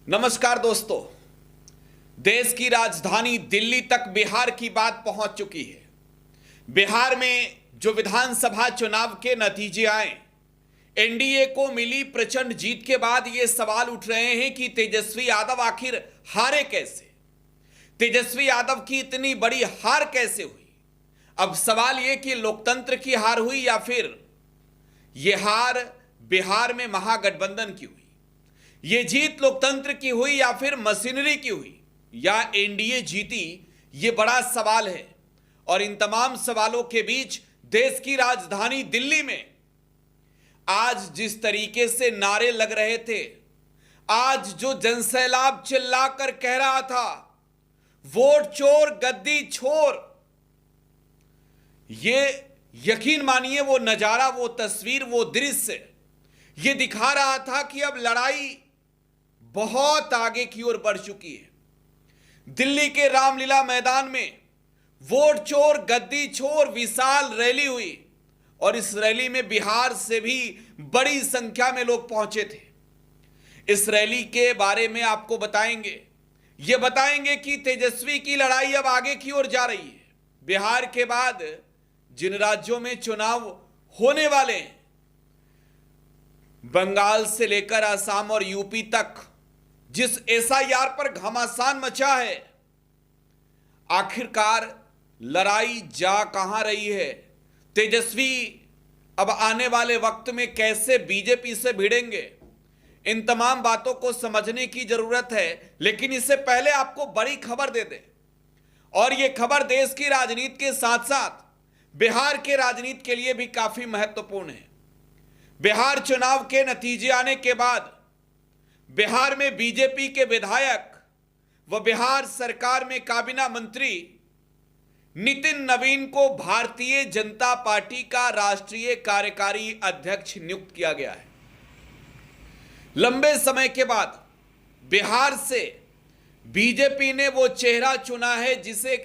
नमस्कार दोस्तों। देश की राजधानी दिल्ली तक बिहार की बात पहुंच चुकी है। बिहार में जो विधानसभा चुनाव के नतीजे आए, एनडीए को मिली प्रचंड जीत के बाद ये सवाल उठ रहे हैं कि तेजस्वी यादव आखिर हारे कैसे। तेजस्वी यादव की इतनी बड़ी हार कैसे हुई। अब सवाल ये कि लोकतंत्र की हार हुई या फिर यह हार बिहार में महागठबंधन की हुई। ये जीत लोकतंत्र की हुई या फिर मशीनरी की हुई या एनडीए जीती, ये बड़ा सवाल है। और इन तमाम सवालों के बीच देश की राजधानी दिल्ली में आज जिस तरीके से नारे लग रहे थे, आज जो जनसैलाब चिल्लाकर कह रहा था वोट चोर गद्दी छोर, ये यकीन मानिए वो नजारा, वो तस्वीर, वो दृश्य ये दिखा रहा था कि अब लड़ाई बहुत आगे की ओर बढ़ चुकी है। दिल्ली के रामलीला मैदान में वोट चोर गद्दी छोर विशाल रैली हुई और इस रैली में बिहार से भी बड़ी संख्या में लोग पहुंचे थे। इस रैली के बारे में आपको बताएंगे, ये बताएंगे कि तेजस्वी की लड़ाई अब आगे की ओर जा रही है। बिहार के बाद जिन राज्यों में चुनाव होने वाले हैं, बंगाल से लेकर असम और यूपी तक जिस एसआईआर पर घमासान मचा है, आखिरकार लड़ाई जा कहां रही है। तेजस्वी अब आने वाले वक्त में कैसे बीजेपी से भिड़ेंगे, इन तमाम बातों को समझने की जरूरत है। लेकिन इससे पहले आपको बड़ी खबर दे दें, और यह खबर देश की राजनीति के साथ साथ बिहार के राजनीति के लिए भी काफी महत्वपूर्ण है। बिहार चुनाव के नतीजे आने के बाद बिहार में बीजेपी के विधायक व बिहार सरकार में काबीना मंत्री नितिन नवीन को भारतीय जनता पार्टी का राष्ट्रीय कार्यकारी अध्यक्ष नियुक्त किया गया है। लंबे समय के बाद बिहार से बीजेपी ने वो चेहरा चुना है जिसे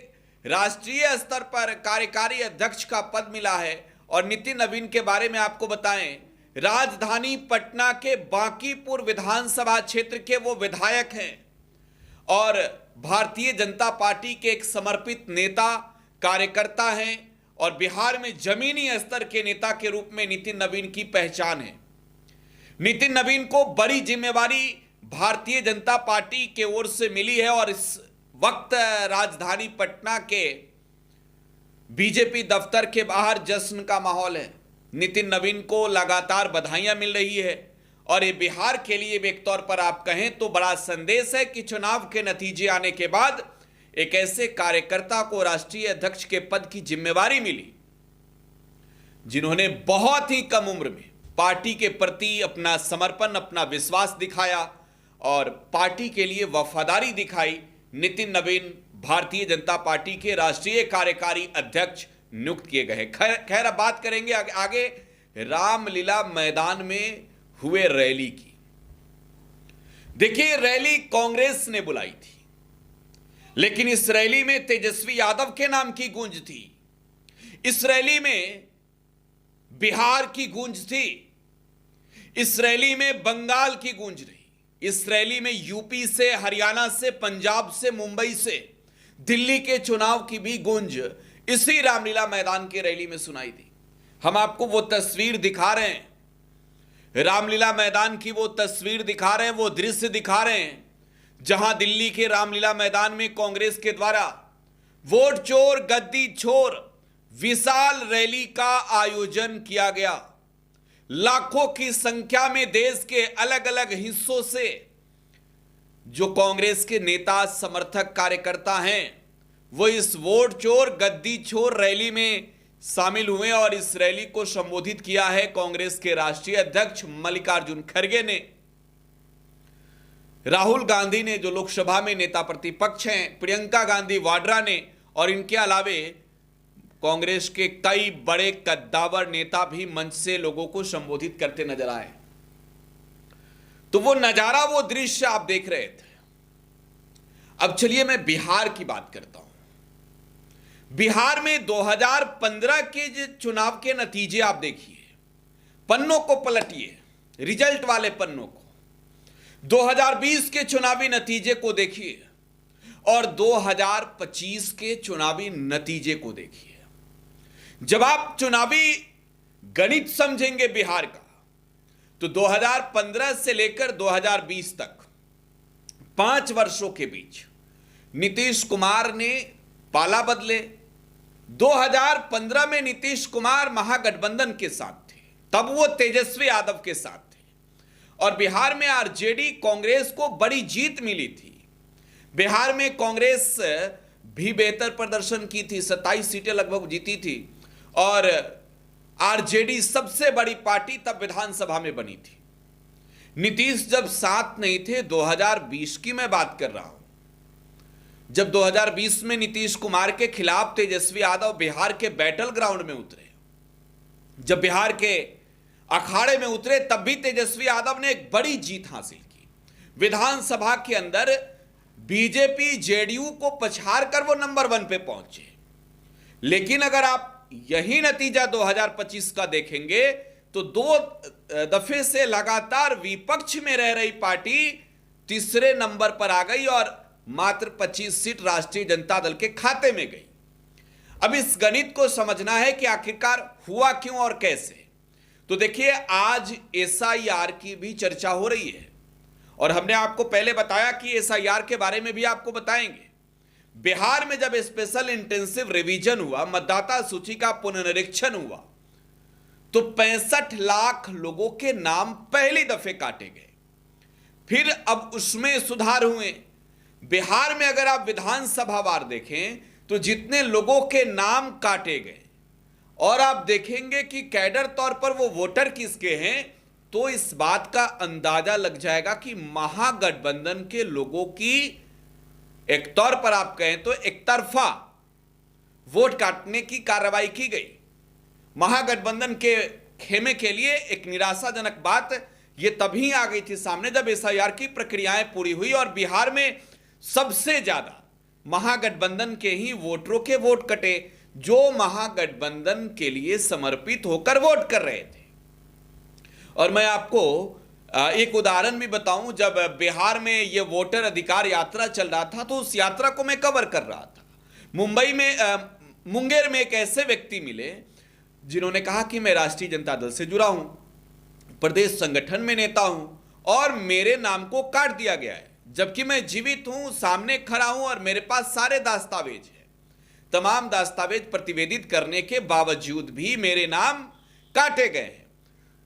राष्ट्रीय स्तर पर कार्यकारी अध्यक्ष का पद मिला है। और नितिन नवीन के बारे में आपको बताएं, राजधानी पटना के बांकीपुर विधानसभा क्षेत्र के वो विधायक हैं और भारतीय जनता पार्टी के एक समर्पित नेता कार्यकर्ता हैं और बिहार में जमीनी स्तर के नेता के रूप में नितिन नवीन की पहचान है। नितिन नवीन को बड़ी जिम्मेवारी भारतीय जनता पार्टी के ओर से मिली है और इस वक्त राजधानी पटना के बीजेपी दफ्तर के बाहर जश्न का माहौल है। नितिन नवीन को लगातार बधाइयां मिल रही है और ये बिहार के लिए एक तौर पर आप कहें तो बड़ा संदेश है कि चुनाव के नतीजे आने के बाद एक ऐसे कार्यकर्ता को राष्ट्रीय अध्यक्ष के पद की जिम्मेवारी मिली जिन्होंने बहुत ही कम उम्र में पार्टी के प्रति अपना समर्पण, अपना विश्वास दिखाया और पार्टी के लिए वफादारी दिखाई। नितिन नवीन भारतीय जनता पार्टी के राष्ट्रीय कार्यकारी अध्यक्ष नियुक्त किए गए। खैर अब बात करेंगे आगे रामलीला मैदान में हुए रैली की। देखिए, रैली कांग्रेस ने बुलाई थी, लेकिन इस रैली में तेजस्वी यादव के नाम की गूंज थी। इस रैली में बिहार की गूंज थी, इस रैली में बंगाल की गूंज रही, इस रैली में यूपी से, हरियाणा से, पंजाब से, मुंबई से, दिल्ली के चुनाव की भी गूंज इसी रामलीला मैदान की रैली में सुनाई दी। हम आपको वो तस्वीर दिखा रहे हैं, रामलीला मैदान की वो तस्वीर दिखा रहे हैं, वो दृश्य दिखा रहे हैं जहां दिल्ली के रामलीला मैदान में कांग्रेस के द्वारा वोट चोर गद्दी छोर विशाल रैली का आयोजन किया गया। लाखों की संख्या में देश के अलग अलग हिस्सों से जो कांग्रेस के नेता, समर्थक, कार्यकर्ता हैं, वो इस वोट चोर गद्दी छोर रैली में शामिल हुए और इस रैली को संबोधित किया है कांग्रेस के राष्ट्रीय अध्यक्ष मल्लिकार्जुन खड़गे ने, राहुल गांधी ने जो लोकसभा में नेता प्रतिपक्ष हैं, प्रियंका गांधी वाड्रा ने, और इनके अलावे कांग्रेस के कई बड़े कद्दावर नेता भी मंच से लोगों को संबोधित करते नजर आए। तो वो नजारा, वो दृश्य आप देख रहे थे। अब चलिए मैं बिहार की बात करता हूं। बिहार में 2015 के चुनाव के नतीजे आप देखिए, पन्नों को पलटिए, रिजल्ट वाले पन्नों को। 2020 के चुनावी नतीजे को देखिए और 2025 के चुनावी नतीजे को देखिए। जब आप चुनावी गणित समझेंगे बिहार का, तो 2015 से लेकर 2020 तक 5 वर्षों के बीच नीतीश कुमार ने पाला बदले। 2015 में नीतीश कुमार महागठबंधन के साथ थे, तब वो तेजस्वी यादव के साथ थे, और बिहार में आरजेडी कांग्रेस को बड़ी जीत मिली थी। बिहार में कांग्रेस भी बेहतर प्रदर्शन की थी, 27 सीटें लगभग जीती थी, और आरजेडी सबसे बड़ी पार्टी तब विधानसभा में बनी थी। नीतीश जब साथ नहीं थे, 2020 की मैं बात कर रहा हूं, जब 2020 में नीतीश कुमार के खिलाफ तेजस्वी यादव बिहार के बैटल ग्राउंड में उतरे, जब बिहार के अखाड़े में उतरे, तब भी तेजस्वी यादव ने एक बड़ी जीत हासिल की। विधानसभा के अंदर बीजेपी जेडीयू को पछाड़कर वो नंबर 1 पे पहुंचे। लेकिन अगर आप यही नतीजा 2025 का देखेंगे, तो 2 दफे से लगातार विपक्ष में रह रही पार्टी तीसरे नंबर पर आ गई और मात्र 25 सीट राष्ट्रीय जनता दल के खाते में गई। अब इस गणित को समझना है कि आखिरकार हुआ क्यों और कैसे। तो देखिए, आज एसआईआर की भी चर्चा हो रही है, और हमने आपको पहले बताया कि एसआईआर के बारे में भी आपको बताएंगे। बिहार में जब स्पेशल इंटेंसिव रिवीजन हुआ, मतदाता सूची का पुनरीक्षण हुआ, तो 65 लाख लोगों के नाम पहली दफे काटे गए। फिर अब उसमें सुधार हुए। बिहार में अगर आप विधानसभा वार देखें, तो जितने लोगों के नाम काटे गए, और आप देखेंगे कि कैडर तौर पर वो वोटर किसके हैं, तो इस बात का अंदाजा लग जाएगा कि महागठबंधन के लोगों की, एक तौर पर आप कहें तो एक तरफा वोट काटने की कार्रवाई की गई। महागठबंधन के खेमे के लिए एक निराशाजनक बात यह तभी आ गई थी सामने, जब एसआईआर की प्रक्रियाएं पूरी हुई और बिहार में सबसे ज्यादा महागठबंधन के ही वोटरों के वोट कटे, जो महागठबंधन के लिए समर्पित होकर वोट कर रहे थे। और मैं आपको एक उदाहरण भी बताऊं, जब बिहार में यह वोटर अधिकार यात्रा चल रहा था, तो उस यात्रा को मैं कवर कर रहा था। मुंबई में मुंगेर में एक ऐसे व्यक्ति मिले जिन्होंने कहा कि मैं राष्ट्रीय जनता दल से जुड़ा हूं, प्रदेश संगठन में नेता हूं, और मेरे नाम को काट दिया गया है, जबकि मैं जीवित हूं, सामने खड़ा हूं, और मेरे पास सारे दस्तावेज हैं। तमाम दस्तावेज प्रतिवेदित करने के बावजूद भी मेरे नाम काटे गए हैं।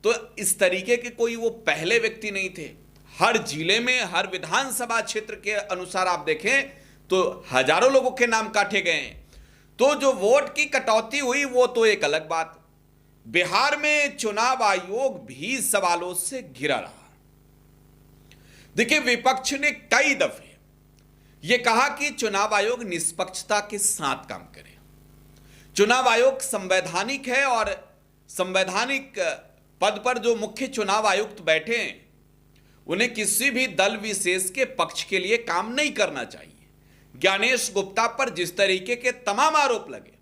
तो इस तरीके के कोई वो पहले व्यक्ति नहीं थे। हर जिले में, हर विधानसभा क्षेत्र के अनुसार आप देखें तो हजारों लोगों के नाम काटे गए हैं। तो जो वोट की कटौती हुई वो तो एक अलग बात। बिहार में चुनाव आयोग भी सवालों से घिरा रहा। देखिए, विपक्ष ने कई दफे यह कहा कि चुनाव आयोग निष्पक्षता के साथ काम करे। चुनाव आयोग संवैधानिक है, और संवैधानिक पद पर जो मुख्य चुनाव आयुक्त बैठे हैं, उन्हें किसी भी दल विशेष के पक्ष के लिए काम नहीं करना चाहिए। ज्ञानेश गुप्ता पर जिस तरीके के तमाम आरोप लगे,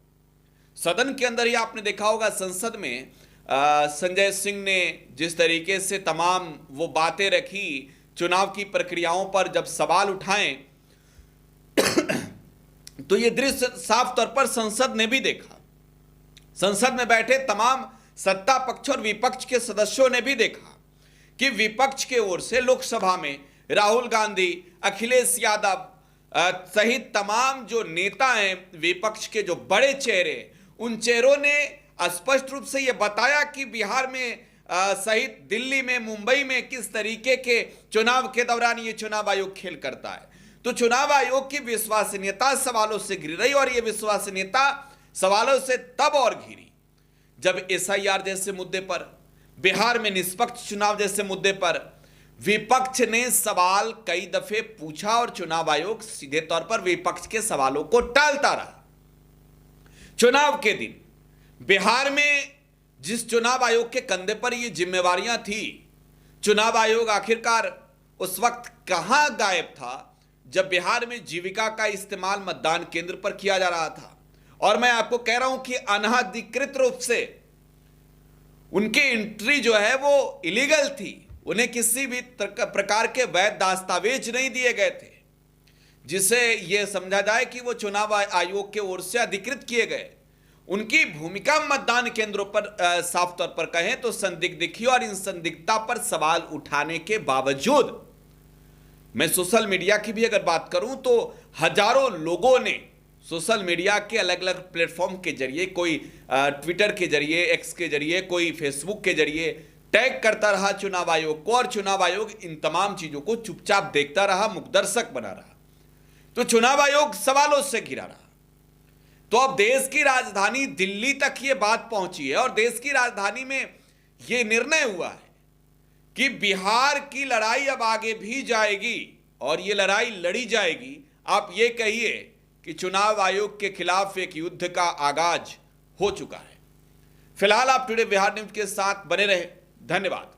सदन के अंदर ही आपने देखा होगा, संसद में संजय सिंह ने जिस तरीके से तमाम वो बातें रखी, चुनाव की प्रक्रियाओं पर जब सवाल उठाएं, तो ये दृश्य साफ तौर पर संसद ने भी देखा। संसद में बैठे तमाम सत्ता पक्ष और विपक्ष के सदस्यों ने भी देखा कि विपक्ष के ओर से लोकसभा में राहुल गांधी, अखिलेश यादव सहित तमाम जो नेता हैं विपक्ष के, जो बड़े चेहरे, उन चेहरों ने स्पष्ट रूप से यह बताया कि बिहार में सहित दिल्ली में, मुंबई में किस तरीके के चुनाव के दौरान ये चुनाव आयोग खेल करता है। तो चुनाव आयोग की विश्वसनीयता सवालों से घिर रही, और यह विश्वसनीयता सवालों से तब और घिरी जब एसआईआर जैसे मुद्दे पर, बिहार में निष्पक्ष चुनाव जैसे मुद्दे पर विपक्ष ने सवाल कई दफे पूछा, और चुनाव आयोग सीधे तौर पर विपक्ष के सवालों को टालता रहा। चुनाव के दिन बिहार में जिस चुनाव आयोग के कंधे पर ये जिम्मेवारियां थी, चुनाव आयोग आखिरकार उस वक्त कहां गायब था जब बिहार में जीविका का इस्तेमाल मतदान केंद्र पर किया जा रहा था। और मैं आपको कह रहा हूं कि अनाधिकृत रूप से उनकी एंट्री जो है वो इलीगल थी, उन्हें किसी भी प्रकार के वैध दस्तावेज नहीं दिए गए थे जिसे यह समझा जाए कि वो चुनाव आयोग की ओर से अधिकृत किए गए। उनकी भूमिका मतदान केंद्रों पर साफ तौर पर कहें तो संदिग्ध दिखी, और इन संदिग्धता पर सवाल उठाने के बावजूद मैं सोशल मीडिया की भी अगर बात करूं तो हजारों लोगों ने सोशल मीडिया के अलग अलग प्लेटफॉर्म के जरिए, कोई ट्विटर के जरिए, एक्स के जरिए, कोई फेसबुक के जरिए टैग करता रहा चुनाव आयोग को, और चुनाव आयोग इन तमाम चीजों को चुपचाप देखता रहा, मुकदर्शक बना रहा। तो चुनाव आयोग सवालों से घिरा रहा। तो अब देश की राजधानी दिल्ली तक ये बात पहुंची है, और देश की राजधानी में यह निर्णय हुआ है कि बिहार की लड़ाई अब आगे भी जाएगी, और ये लड़ाई लड़ी जाएगी। आप ये कहिए कि चुनाव आयोग के खिलाफ एक युद्ध का आगाज हो चुका है। फिलहाल आप टुडे बिहार न्यूज के साथ बने रहे। धन्यवाद।